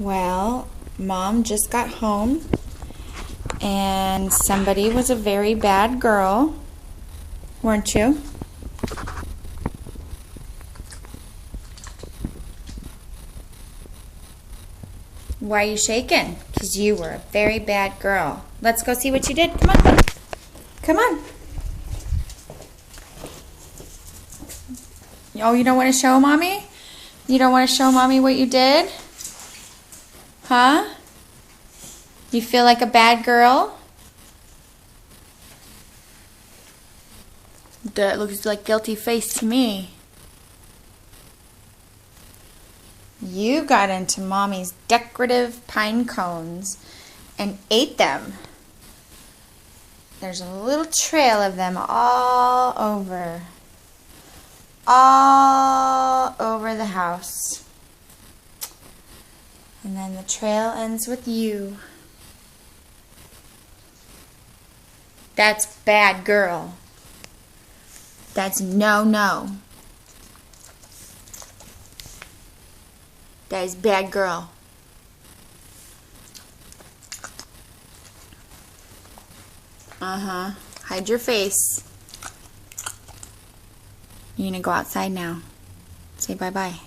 Well, Mom just got home and somebody was a very bad girl, weren't you? Why are you shaking? Because you were a very bad girl. Let's go see what you did. Come on. Come on. Oh, you don't want to show Mommy? You don't want to show Mommy what you did? Huh? You feel like a bad girl? That looks like guilty face to me. You got into Mommy's decorative pine cones and ate them. There's a little trail of them all over the house. And then the trail ends with you. That's bad girl. That's no. That is bad girl. Hide your face. You're gonna go outside now. Say bye-bye.